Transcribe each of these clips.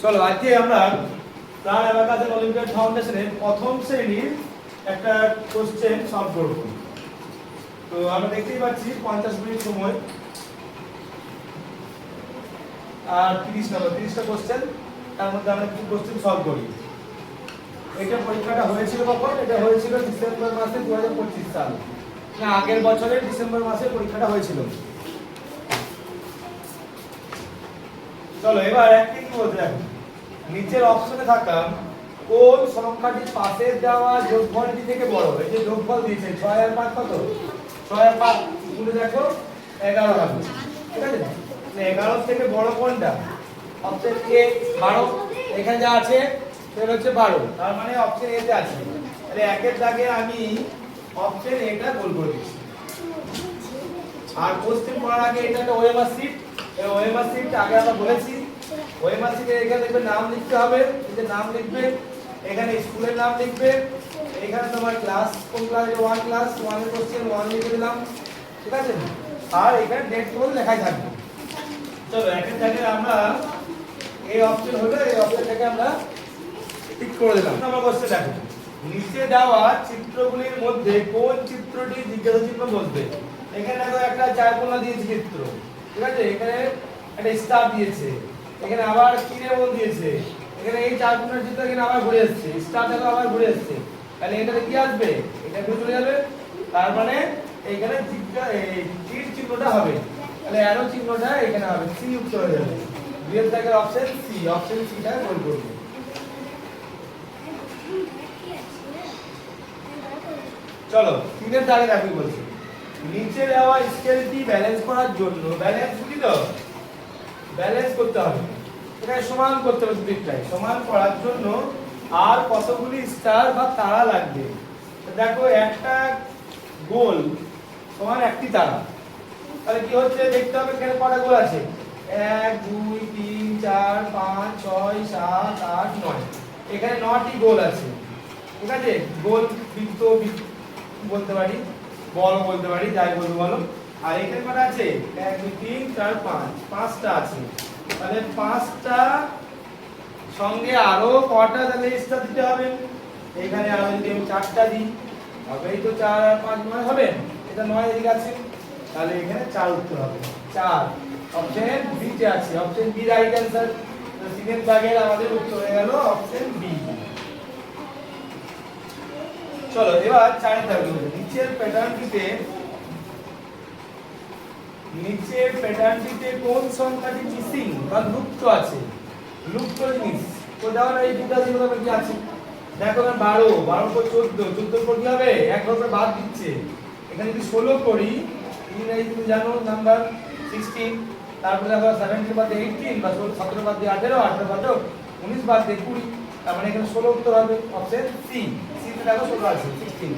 চলো আজকে আমরা প্রাণ অ্যাবাকাস অলিম্পিয়াড ফাউন্ডেশনের প্রথম শ্রেণীর একটা কোশ্চেন সলভ করব। তো আমরা দেখতেই পাচ্ছি 50 মিনিট সময় আর 30টা কোশ্চেন, তার মধ্যে আমরা কি কোশ্চেন সলভ করি। এটা পরীক্ষাটা হয়েছিল কখন? এটা হয়েছিল ডিসেম্বর মাসে 2025 সাল, না আগের বছরের ডিসেম্বর মাসে পরীক্ষাটা হয়েছিল। চলো এবার একটা কি বলতে দেখো, নিচের অপশনে থাকা কোন সংখ্যাটি পাশে দেওয়া যোগফলটি থেকে বড়? এই যে যোগফল দিয়েছে 6 আর 5 কত? 6 আর 5 গুণে দেখো 11 হবে, ঠিক আছে? মানে 11 থেকে বড় কোনটা? অপশন এ 12, এখানে যা আছে সেটা হচ্ছে 12, তার মানে অপশন এ তে আছে। তাহলে একের দাগে আমি অপশন এটা গোল করে দিচ্ছি। আর কোশ্চেন করার আগে এটা একটা ওএমআর শিট, এই ওএমআর শিট আগে আমরা বলেছি ওএমআর শিটে এখানে দেখবে নাম লিখতে হবে, এই যে নাম লিখবে, এখানে স্কুলের নাম লিখবে, এখানে তোমার ক্লাস কোন ক্লাস, 1 ক্লাস 1 এর কোশ্চেন 1 লিখে দিলাম, ঠিক আছে? আর এখানে ডেট কোড লেখাই থাকবে। চলো একের জায়গায় আমরা এই অপশন হলো, এই অপশনটাকে আমরা টিক করে দিলাম। আমরা কোশ্চেন দেখো, নিচে দেওয়া চিত্রগুলির মধ্যে কোন চিত্রটি জিজ্ঞাসা চিহ্ন বসবে? এখানে দেখো একটা চারকোনা দিয়েছে চিত্র, ঠিক আছে? এখানে একটা স্টার দিয়েছে, এখানে আবার কিরেমন দিয়েছে, এখানে এই চারকোনার চিত্র এখানে আবার ঘুরে আসছে, স্টার দেখো আবার ঘুরে আসছে, তাহলে এটাতে কি আসবে? এটা ঘুরে চলে যাবে, তার মানে এইখানে তীর চিহ্নটা হবে, তাহলে অ্যারো চিহ্নটা এখানে হবে, সি উত্তর হয়ে যাবে। দুইয়ের জায়গায় অপশন সি, অপশন সিটা গোল করব। চলো তিনের দাগে দেখো কি বলছে, নিচে দেওয়া স্কেলটি ব্যালেন্স করার জন্য, ব্যালেন্স বুঝি তো, ব্যালেন্স করতে হবে, এখানে সমান করতে হবে, দুদিকটাই সমান করার জন্য আর কতগুলি স্টার বা তারা লাগবে? দেখো একটা গোল সমান একটি তারা, তাহলে কি হচ্ছে দেখতে হবে এখানে কটা গোল আছে, 1 2 3 4 5 6 7 8 9, এখানে 9টি গোল আছে, ঠিক আছে? গোল বৃত্ত বলতে পারি, বল বলতে পারি, যাই বলবো বলো। আর এখানে কটা আছে? 1 2 3 4 5, 5টা আছে, তাহলে 5টা সঙ্গে আরো কটা তাহলে স্টার দিতে হবে? এখানে আরো যদি আমি 4টা দিই তবেই তো 4 আর 5 9 হবে, এটা 9 এদিকে আছে, তাহলে এখানে 4 উত্তর হবে, 4 অপশন বি তে আছে, অপশন বি রাইট आंसर। তো সেকেন্ড দাগের আমাদের উত্তর হয়ে গেল অপশন বি। চলো এবার চারের দাগে নিচের প্যাটার্নটিতে কোন সংখ্যাটি মিসিং বা লুপ্ত আছে? লুপ্ত জিনিস তো দেওয়া এই দুটো জিনিস হবে কি আছে? দেখো না 12 12 পর 14 14 পর কি হবে? এক ঘর বাদ দিচ্ছে, এখানে যদি 16 করি, ইংরেজি তুমি জানো নাম্বার 16, তারপরে দেখো 17 বাদ দিয়ে 18 বা 17 বাদ দিয়ে 18 18 বাদ 19 বাদ দিয়ে 20, তার মানে এখানে 16 উত্তর হবে অপশন সি। সি তে দেখো 16 আছে 16,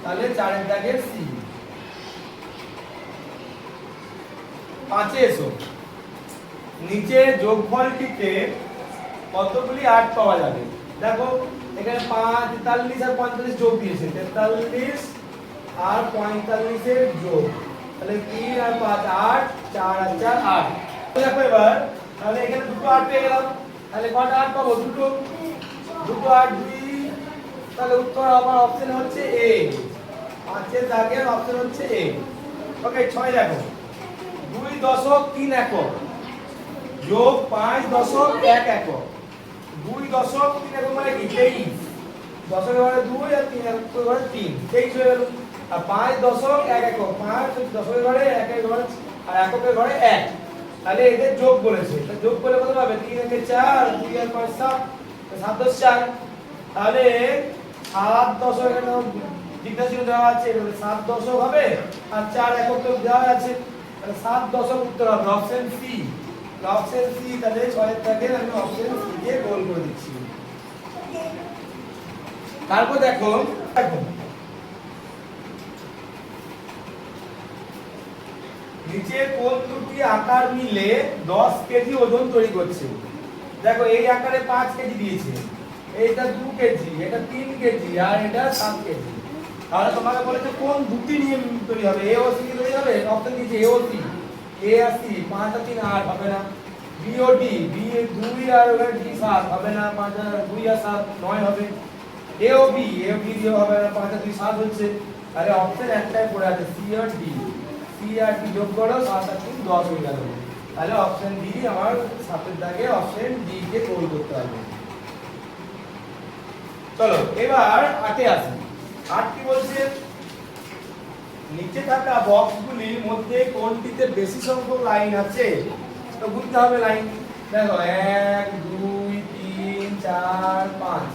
তাহলে চারের দাগে সি। পাঁচে এসো, নিচে যোগফলটিতে কতগুলি 8 পাওয়া যাবে? দেখো এখানে 5 43 আর 45 যোগ দিয়েছে, 43 আর 45 এর যোগ, তাহলে 3 আর 5 8, 4 আর 4 8। দেখো এবার তাহলে এখানে দুটো 8 পেয়ে গেলাম, তাহলে কটা 8 পাবো? দুটো 8 2, তাহলে উত্তর আমার অপশন হচ্ছে এ, 5 এর দাগের অপশন হচ্ছে এ। ওকে 6 দেখো, 2.3 একক যোগ 5.1 একক, 2.3 একক মানে কি 23, দশকের ঘরে 2 আর 3 একের ঘরে 3, 23 হয়ে গেল। আর 5.1 একক, 5 দশকের ঘরে 1 এর ঘরে আর এককের ঘরে 1, তাহলে এদের যোগ বলেছে, তাহলে যোগ করলে কত পাবে? 3 একে 4, 2 আর 5 7, 7 10 4, তাহলে 7 দশক এখানে জিজ্ঞাসা চিহ্ন দেওয়া আছে, 7 দশক হবে আর 4 একক তো দেওয়া আছে, তাহলে 7 দশক উত্তর হবে অপশন সি। অপশন সি, তাহলে 6 এর দাগে আমি অপশন সি দিয়ে গোল করে দিচ্ছি। তারপর দেখো নিচে কোন দুটি আকার মিলে 10 কেজি ওজন তৈরি করছে? দেখো এই আকারে 5 কেজি দিয়েছে, এইটা 2 কেজি, এটা 3 কেজি আর এটা 7 কেজি, তাহলে তোমাকে বলেছে কোন দুটি নিয়ে তৈরি হবে? এ ও সি তৈরি হবে, অপশন দিয়েছে এ ও সি, এ আর সি, 5 আর 3 8 হবে না, বিওডি বি 2 আর ওখানে ডি 7 হবে না, 5 আর 2 আর 7 9 হবে। এওবি দিয়ে হবে না, 5 আর 2 7 হচ্ছে। তাহলে অপশন একটাই পড়ে আছে সি আর ডি। সি আর ডি যোগ করো 7 আর 3 10 হয়ে গেল। তাহলে অপশন ডি আমার 7 এর দাগে অপশন ডি কে গোল করতে হবে। চলো এবার 8 এ আসি। 8 কি বলছে, নিচে থাকা বক্সগুলির মধ্যে কোনটিতে বেশি সংখ্যক লাইন আছে? তো বুঝতে হবে লাইন। দেখো 1 2 3 4 5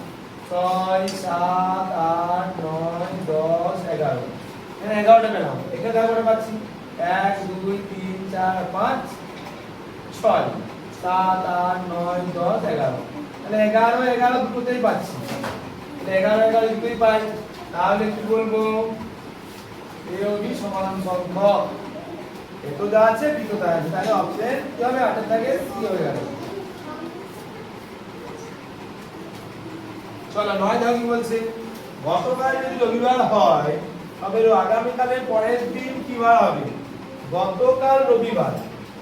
6 7 8 9 10 11। এখানে 11টা পেলাম, এখানে 11টা পাচ্ছি। 1 2 3 4 5 6 7 8 9 10 11। তাহলে 11 11 দুটোতেই পাচ্ছি। তাহলে 11 11 দুটোই পাই। তাহলে কি বলবো, এ ও বি সমান সংখ্যক। এতো যা আছে বি তো আছে। তাহলে অপশন কি হবে, 8 এর দাগে সি হয়ে গেল। চলো 9 দাও কি বলছে, গতকাল যদি রবিবার হয় তবে আগামীকালের পরের দিন কি বার হবে? গতকাল রবিবার,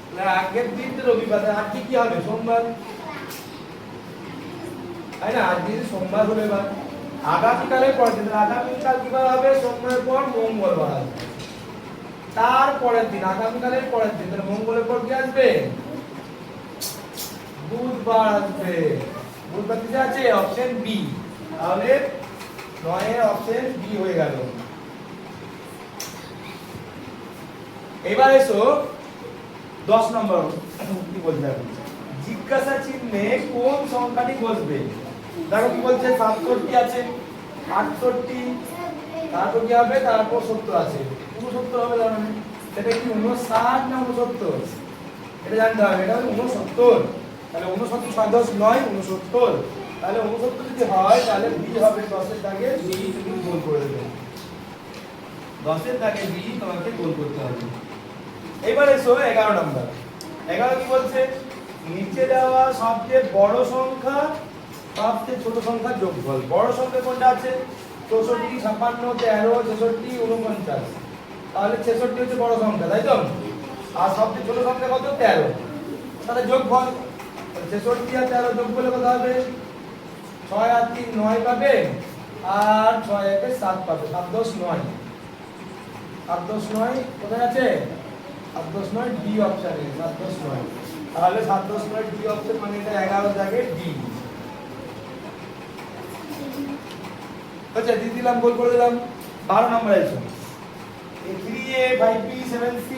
তাহলে আগের দিন তো রবিবার, আজকে কি হবে? সোমবার, তাই না? আজকে সোমবার হলে এবার আগামীকালের পরের দিন, আগামীকাল কি বার হবে? সোমবারের পর মঙ্গলবার আসবে। তারপরের দিন, আগামীকালের পরের দিন, তাহলে মঙ্গলের পর কি আসবে? বুধবার আসবে। বুধবার কি আছে? Option B. তাহলে 9 এর অপশন বি হয়ে গেল। এবার এসো 10 নম্বর কি বলতে হবে, জিজ্ঞাসা চিহ্নে কোন সংখ্যাটি বসবে? দেখো কি বলছে, 67 আছে, 68, তারপর কি হবে? তারপর 70 আছে, 69 হবে। জানো না এটা কি 59 না 69? এটা জানতে হবে। এটা হলো 69। তাহলে 69 6 10 9 69। তাহলে 69 যদি হয় তাহলে বি হবে 10 এর দাগে বি, তুমি গোল করে দেবে। 10 এর দাগে বি তোমাকে গোল করতে হবে। এবার এসো 11 নাম্বার। 11 কি বলছে, নিচে দেওয়া সবচেয়ে বড় সংখ্যা সবচেয়ে ছোট সংখ্যার যোগফল। বড় সংখ্যা কোনটা আছে? 64 56 13 66 49। তাহলে 66 হচ্ছে বড় সংখ্যা, তাই তো? আর সবচেয়ে ছোট সংখ্যা কত? 13। তাহলে যোগফল 66 আর 13 যোগ করলে কত হবে? 6 আর 3 9 পাবে, আর 6 একে 7 পাবে। 7 10 9, 7 10 9 কোথায় আছে? 7 10 9 ডি অপশনে, 7 10 9। তাহলে 7 10 9 ডি অপশন, মানে এটা 11 জায়গায় ডি। আচ্ছা দিয়ে দিলাম, গোল করে দিলাম। 12 নম্বর আছে 3a 5b 7c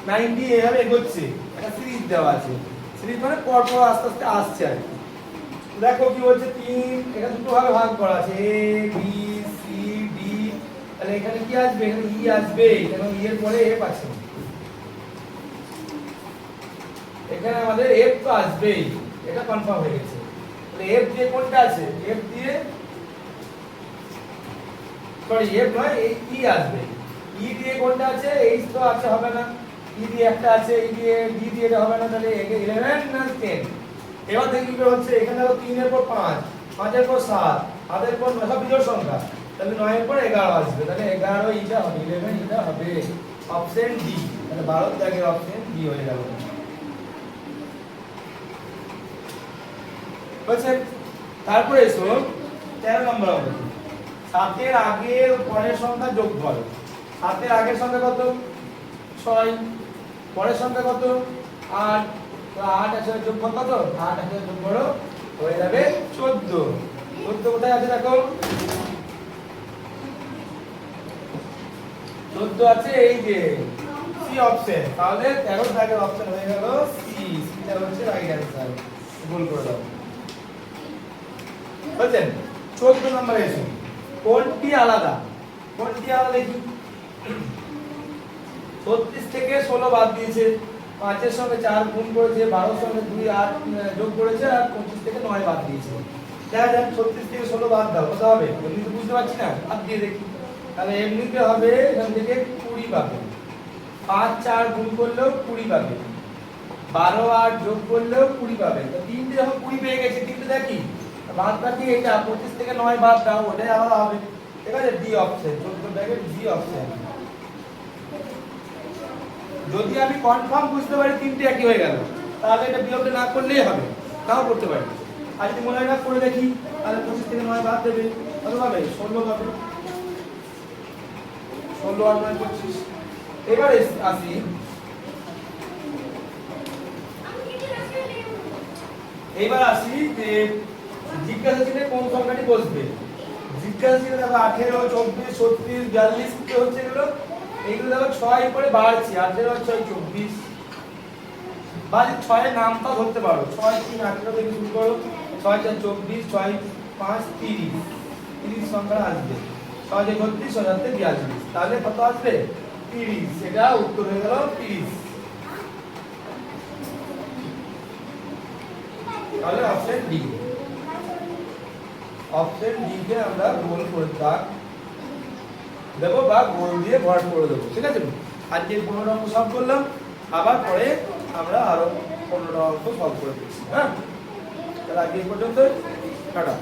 9d এভাবে এগোচ্ছে। একটা সিরিজ দেওয়া আছে, সিরিজ মানে পর পর আস্তে আস্তে আসছে আর কি। দেখো কি বলছে, 3 এটা দুটো ভাগে ভাগ করা আছে, a b c d। তাহলে এখানে কি আসবে? এখানে ই আসবে, কারণ ই এর পরে f আছে। এখানে আমাদের f তো আসবেই, এটা কনফার্ম হয়ে গেছে। তাহলে f দিয়ে কোনটা আছে? f দিয়ে সরি f নয়, এই ই আসবে। ই দিয়ে কোনটা আছে? h তো আছে, হবে না। ই দিয়ে একটা আছে, ই দিয়ে ডি দিয়ে এটা হবে না। তাহলে 11 না 10। এবার দেখি কি হচ্ছে, এখানে দেখো 3 এর পর 5, 5 এর পর 7, 7 এর পর 9, সব বিজোড় সংখ্যা। তাহলে 9 এর পর 11 আসবে। তাহলে 11 এটা হবে, 11 এটা হবে। Option D. তাহলে 12 এর জায়গায় অপশন ডি হয়ে গেল। বুঝছেন? তারপরে এসো 13 নম্বর হবে, 7 এর আগের ও পরের সংখ্যা যোগফল। 7 এর আগের সংখ্যা কত? 6, পরের সংখ্যা কত? 8। তো 8 আছে, যোগফল কত? 8 আছে, যোগ করো, হয়ে যাবে 14। 14 কোথায় আছে দেখো? 14 আছে এই যে সি অপশন। তাহলে 13 এর অপশন হয়ে গেল সি। সিটা হচ্ছে রাইট অ্যানসার। গোল করে দাও। বুঝছেন? 14 নম্বরে এসো, কোনটি আলাদা? কোনটি আলাদা দেখি। 36 থেকে 16 বাদ দিয়েছে, 5 এর সঙ্গে 4 গুণ করেছে, 12 এর সঙ্গে 2 8 যোগ করেছে, আর 25 থেকে 9 বাদ দিয়েছে। দেখা যাক 36 থেকে 16 বাদ দাও, কত হবে? এমনি তো বুঝতে পারছি না, বাদ দিয়ে দেখি। তাহলে এমনিতে হবে এখান থেকে 20 পাবে। 5 4 গুণ করলেও 20 পাবে, 12 8 যোগ করলেও 20 পাবে। তো তিনটে যখন 20 পেয়ে গেছে, তিনটে দেখি বাদ বাকি এটা 25 থেকে 9 বাদ দাও, ওটাই আলাদা হবে। ঠিক আছে, D option. 14 bracket D option. যদি আমি কনফার্ম বুঝতে পারি তিনটে একই হয়ে গেল, তাহলে এটা বিয়োগটা না করলেই হবে, নাও করতে পারি। আর যদি মনে হয় না করে দেখি, তাহলে 25 থেকে 9 বাদ দেবে, কত পাবে? 16 পাবে। 16 আর 9 25। এবারে আসি, এইবার আসি যে জিজ্ঞাসা ছিল কোন সংখ্যাটি বসবে। জিজ্ঞাসা ছিল দেখো 18, 24, 36, 42 কি হচ্ছে এগুলো? এগুলো দেখো 6 পরে বাড়ছে, 18, 6, 24। বা 6 এর নামটা ধরতে পারো, 6, 3, 18 থেকে শুরু করো, 6, 4, 24, 6, 5, 30, 30 সংখ্যা আসবে। 6, 6, 36, 6, 7, 42, তাহলে কত আসবে? 30। এটা উত্তর হয়ে গেল 30। তাহলে অপশন ডি, অপশন ডি কে আমরা গোল করে দাগ দেবো বা গোল দিয়ে ভরাট করে দেবো, ঠিক আছে? আজকে 15টা অঙ্ক সলভ করলাম, আবার পরে আমরা আরো 15টা অঙ্ক সলভ করে দিচ্ছি। হ্যাঁ, তাহলে আজকে এই পর্যন্ত, টাটা।